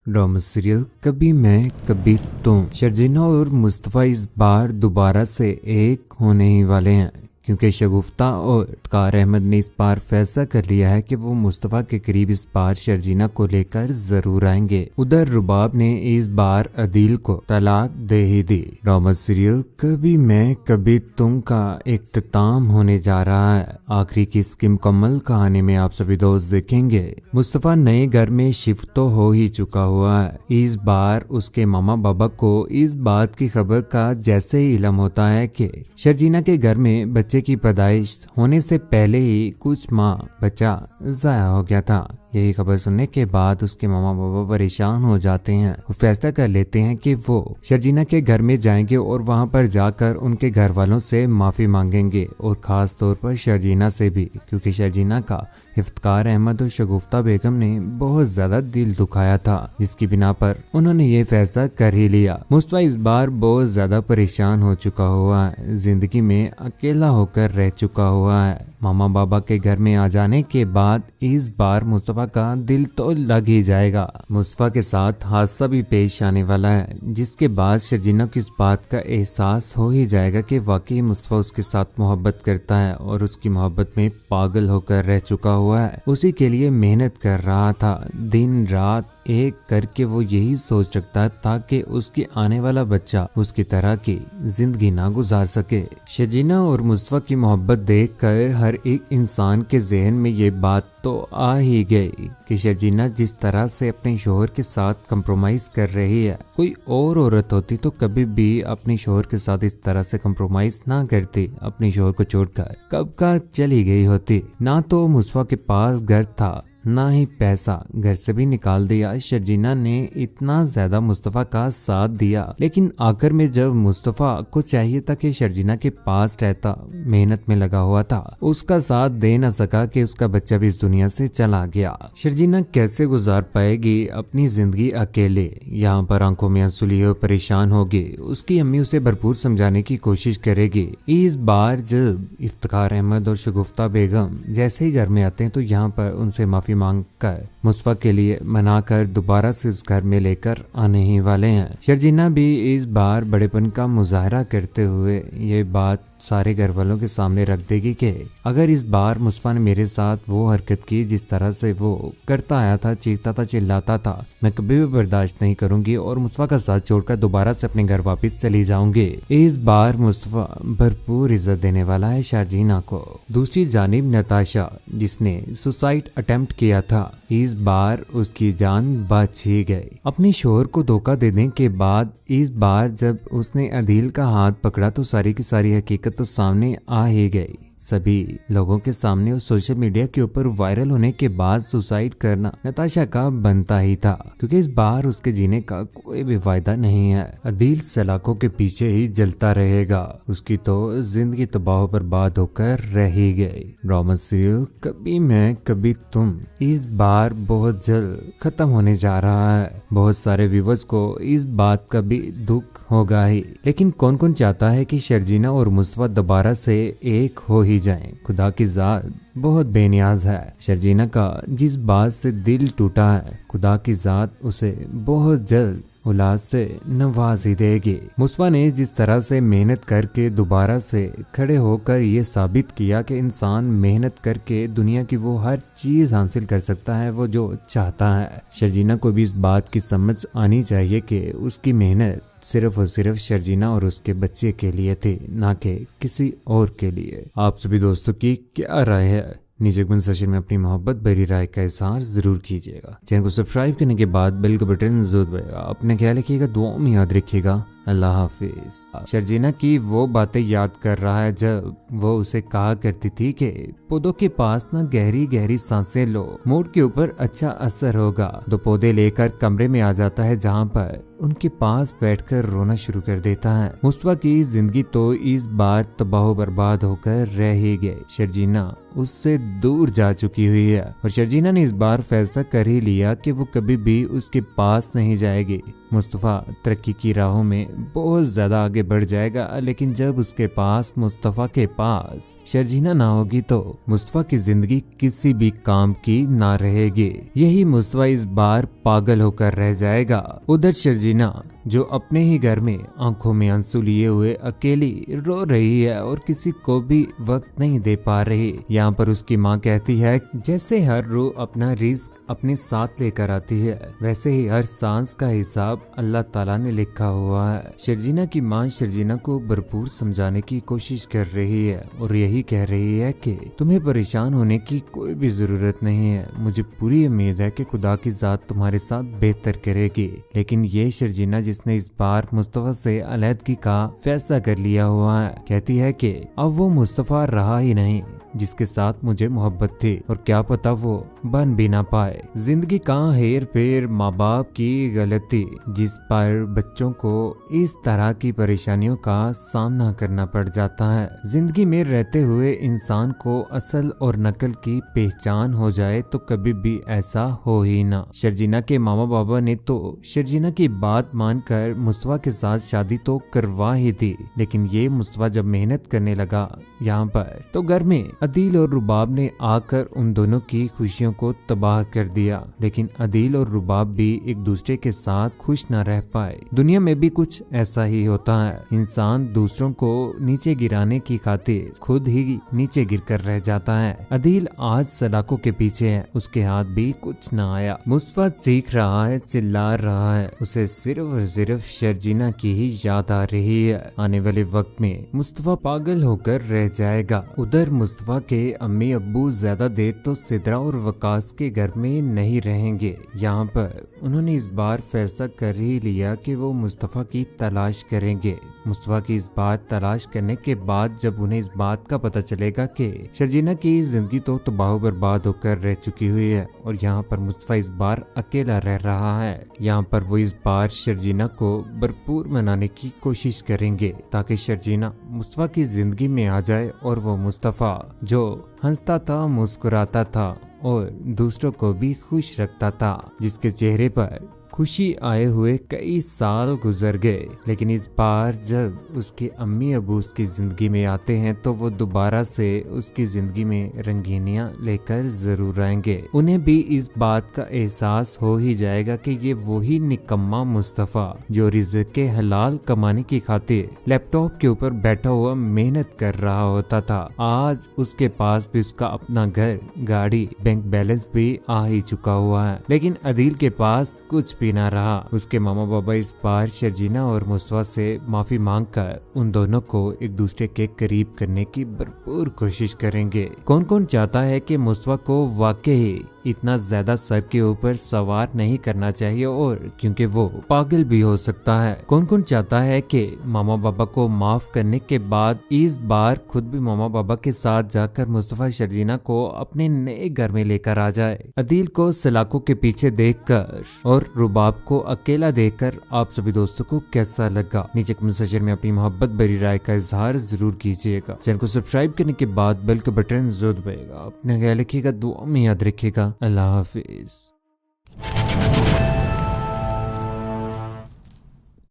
Drama serial कभी मैं कभी तुम। शर्जीना और मुस्तफ़ा इस बार दोबारा से एक होने ही वाले हैं, क्योंकि शगुफ्ता और इफ्तिकार अहमद ने इस बार फैसला कर लिया है कि वो मुस्तफ़ा के करीब इस बार शर्जीना को लेकर जरूर आएंगे। उधर रुबाब ने इस बार अदील को तलाक दे ही दी। ड्रामा सीरियल कभी मैं कभी तुम का इख्तिताम होने जा रहा है। आखिरी की इसकी मुकम्मल कहानी में आप सभी दोस्त देखेंगे मुस्तफ़ा नए घर में शिफ्ट तो हो ही चुका हुआ है। इस बार उसके मामा बाबा को इस बात की खबर का जैसे ही इल्म होता है कि शर्जीना के घर में बच्चे की पैदाइश होने से पहले ही कुछ माह बच्चा जाया हो गया था। यही खबर सुनने के बाद उसके मामा बाबा परेशान हो जाते हैं। वो फैसला कर लेते हैं कि वो शर्जीना के घर में जाएंगे और वहां पर जाकर उनके घर वालों से माफी मांगेंगे, और खास तौर पर शर्जीना से भी, क्योंकि शर्जीना का इफ्तिकार अहमद और शगुफ्ता बेगम ने बहुत ज्यादा दिल दुखाया था, जिसकी बिना पर उन्होंने ये फैसला कर ही लिया। मुस्तफ़ा इस बार बहुत ज्यादा परेशान हो चुका हुआ है, जिंदगी में अकेला होकर रह चुका हुआ है। मामा बाबा के घर में आ जाने के बाद इस बार मुस्तफ़ा का दिल तो लग ही जाएगा। मुस्तफ़ा के साथ हादसा भी पेश आने वाला है, जिसके बाद शर्जीना को इस बात का एहसास हो ही जाएगा कि वाकई मुस्तफ़ा उसके साथ मोहब्बत करता है और उसकी मोहब्बत में पागल होकर रह चुका हुआ है। उसी के लिए मेहनत कर रहा था, दिन रात एक करके वो यही सोच रखता था कि उसकी आने वाला बच्चा उसकी तरह की जिंदगी ना गुजार सके। शर्जीना और मुस्तफ़ा की मोहब्बत देखकर हर एक इंसान के जहन में ये बात तो आ ही गई कि शर्जीना जिस तरह से अपने शोहर के साथ कंप्रोमाइज कर रही है, कोई और औरत होती तो कभी भी अपने शोहर के साथ इस तरह से कंप्रोमाइज ना करती। अपने शोहर को छोड़कर कब का चली गई होती। ना तो मुस्तफ़ा के पास घर था, ना ही पैसा, घर से भी निकाल दिया। शर्जीना ने इतना ज्यादा मुस्तफ़ा का साथ दिया, लेकिन आखिर में जब मुस्तफ़ा को चाहिए था कि शर्जीना के पास रहता, मेहनत में लगा हुआ था, उसका साथ दे न सका कि उसका बच्चा भी इस दुनिया से चला गया। शर्जीना कैसे गुजार पाएगी अपनी जिंदगी अकेले। यहाँ पर आंखों में आंसू लिए परेशान होगी। उसकी अम्मी उसे भरपूर समझाने की कोशिश करेगी। इस बार जब इफ्तिकार अहमद और शगुफ्ता बेगम जैसे ही घर में आते हैं तो यहाँ पर उनसे माफी मांगकर मुस्तफ़ा के लिए मनाकर दोबारा से उस घर में लेकर आने ही वाले हैं। शर्जीना भी इस बार बड़ेपन का मुजाहरा करते हुए ये बात सारे घर वालों के सामने रख देगी कि अगर इस बार मुस्तफ़ा ने मेरे साथ वो हरकत की जिस तरह से वो करता आया था, चीखता था, चिल्लाता था, मैं कभी भी बर्दाश्त नहीं करूंगी और मुस्तफ़ा का साथ छोड़कर दोबारा से अपने घर वापस चली जाऊंगी। इस बार मुस्तफ़ा भरपूर इज्जत देने वाला है शर्जीना को। दूसरी जानिब नताशा, जिसने सुसाइड अटेम्प्ट किया था, इस बार उसकी जान बच ही गई। अपने शोहर को धोखा देने के बाद इस बार जब उसने अदील का हाथ पकड़ा तो सारी की सारी हकीकत तो सामने आ ही गई। सभी लोगों के सामने और सोशल मीडिया के ऊपर वायरल होने के बाद सुसाइड करना नताशा का बनता ही था, क्योंकि इस बार उसके जीने का कोई भी वायदा नहीं है। अदील सलाखों के पीछे ही जलता रहेगा। उसकी तो जिंदगी तबाह बर्बाद होकर रह ही गई। ड्रामा सीरियल कभी मैं कभी तुम इस बार बहुत जल्द खत्म होने जा रहा है। बहुत सारे व्यूवर्स को इस बात का भी दुख होगा ही, लेकिन कौन कौन चाहता है कि शर्जीना और मुस्तफ़ा दोबारा से एक हो ही जाएं। खुदा की जात बहुत बेनियाज है। शर्जीना का जिस बात से दिल टूटा है, खुदा की जात उसे बहुत जल्द औलाद से नवाज ही देगी। मुस्तफ़ा ने जिस तरह से मेहनत करके दोबारा से खड़े होकर ये साबित किया कि इंसान मेहनत करके दुनिया की वो हर चीज हासिल कर सकता है, वो जो चाहता है। शर्जीना को भी इस बात की समझ आनी चाहिए कि उसकी मेहनत सिर्फ और सिर्फ शर्जीना और उसके बच्चे के लिए थी, ना कि किसी और के लिए। आप सभी दोस्तों की क्या राय है? नीचे कमेंट सेक्शन में अपनी मोहब्बत भरी राय का इज़हार जरूर कीजिएगा। चैनल को सब्सक्राइब करने के बाद बेल का बटन जरूर दबाइएगा। अपने ख्याल रखिएगा, दुआओं में याद रखिएगा। अल्लाह हाफिज। शर्जीना की वो बातें याद कर रहा है जब वो उसे कहा करती थी कि पौधों के पास ना गहरी गहरी सांसें लो, मूड के ऊपर अच्छा असर होगा। तो पौधे लेकर कमरे में आ जाता है जहाँ पर उनके पास बैठकर रोना शुरू कर देता है। मुस्तफ़ा की जिंदगी तो इस बार तबाह बर्बाद होकर रह ही गई। शर्जीना उससे दूर जा चुकी हुई है और शर्जीना ने इस बार फैसला कर ही लिया कि वो कभी भी उसके पास नहीं जाएगी। मुस्तफ़ा तरक्की की राहों में बहुत ज़्यादा आगे बढ़ जाएगा, लेकिन जब उसके पास मुस्तफ़ा के पास शर्जीना ना होगी तो मुस्तफ़ा की जिंदगी किसी भी काम की ना रहेगी। यही मुस्तफ़ा इस बार पागल होकर रह जाएगा। उधर शर्जीना जो अपने ही घर में आंखों में आंसू लिए हुए अकेली रो रही है और किसी को भी वक्त नहीं दे पा रही। यहाँ पर उसकी माँ कहती है जैसे हर रूह अपना रिस्क अपने साथ लेकर आती है, वैसे ही हर सांस का हिसाब अल्लाह ताला ने लिखा हुआ है। शर्जीना की माँ शर्जीना को भरपूर समझाने की कोशिश कर रही है और यही कह रही है कि तुम्हें परेशान होने की कोई भी जरूरत नहीं है, मुझे पूरी उम्मीद है कि खुदा की जात तुम्हारे साथ बेहतर करेगी। लेकिन ये शर्जीना जिसने इस बार मुस्तफ़ा से अलहदगी का फैसला कर लिया हुआ है, कहती है कि अब वो मुस्तफ़ा रहा ही नहीं जिसके साथ मुझे मोहब्बत थी, और क्या पता वो बन भी ना पाए। जिंदगी का हेर फेर, माँ बाप की गलती, जिस पर बच्चों को इस तरह की परेशानियों का सामना करना पड़ जाता है। जिंदगी में रहते हुए इंसान को असल और नकल की पहचान हो जाए तो कभी भी ऐसा हो ही ना। शर्जीना के मामा बाबा ने तो शर्जीना की बात मानकर मुस्तफ़ा के साथ शादी तो करवा ही थी, लेकिन ये मुस्तफ़ा जब मेहनत करने लगा यहाँ पर तो घर में अदील और रुबाब ने आकर उन दोनों की खुशियों को तबाह कर दिया। लेकिन अदील और रुबाब भी एक दूसरे के साथ खुश न रह पाए। दुनिया में भी कुछ ऐसा ही होता है, इंसान दूसरों को नीचे गिराने की खातिर खुद ही नीचे गिरकर रह जाता है। अदील आज सलाखों के पीछे है, उसके हाथ भी कुछ न आया। मुस्तफ़ा चीख रहा है, चिल्ला रहा है, उसे सिर्फ और सिर्फ शर्जीना की ही याद आ रही है। आने वाले वक्त में मुस्तफ़ा पागल होकर रह जाएगा। उधर मुस्तफ़ा के अम्मी अब्बू ज्यादा देर तो सिद्रा और वकास के घर में नहीं रहेंगे। यहाँ पर उन्होंने इस बार फैसला कर ही लिया कि वो मुस्तफ़ा की तलाश करेंगे। मुस्तफ़ा की इस बार तलाश करने के बाद जब उन्हें इस बात का पता चलेगा कि शर्जीना की जिंदगी तो तबाह बर्बाद होकर रह चुकी हुई है और यहाँ पर मुस्तफ़ा इस बार अकेला रह रहा है, यहाँ पर वो इस बार शर्जीना को भरपूर मनाने की कोशिश करेंगे ताकि शर्जीना मुस्तफ़ा की जिंदगी में आ जाए और वो मुस्तफ़ा जो हंसता था, मुस्कुराता था और दूसरों को भी खुश रखता था, जिसके चेहरे पर खुशी आए हुए कई साल गुजर गए, लेकिन इस बार जब उसके अम्मी अबू उसकी जिंदगी में आते हैं तो वो दोबारा से उसकी जिंदगी में रंगीनियां लेकर जरूर आएंगे। उन्हें भी इस बात का एहसास हो ही जाएगा कि ये वही निकम्मा मुस्तफ़ा जो रिज़्क़ के हलाल कमाने की खातिर लैपटॉप के ऊपर बैठा हुआ मेहनत कर रहा होता था, आज उसके पास भी उसका अपना घर, गाड़ी, बैंक बैलेंस भी आ ही चुका हुआ है। लेकिन अदील के पास कुछ भी ना रहा। उसके मामा बाबा इस बार शर्जीना और मुस्तफ़ा से माफी मांगकर उन दोनों को एक दूसरे के करीब करने की भरपूर कोशिश करेंगे। कौन कौन चाहता है कि मुस्तफ़ा को वाकई इतना ज्यादा सर के ऊपर सवार नहीं करना चाहिए और क्योंकि वो पागल भी हो सकता है। कौन कौन चाहता है कि मामा बाबा को माफ करने के बाद इस बार खुद भी मामा बाबा के साथ जाकर मुस्तफ़ा शर्जीना को अपने नए घर में लेकर आ जाए। अदील को सलाखों के पीछे देखकर और रुबाब को अकेला देखकर आप सभी दोस्तों को कैसा लगा, नीचे कमेंट सेक्शन में अपनी मोहब्बत भरी राय का इजहार जरूर कीजिएगा। चैनल को सब्सक्राइब करने के बाद बेल का बटन जरूर दबाइएगा। अपना ख्याल रखिएगा, दुआ में याद रखिएगा। अल्लाह हाफिज।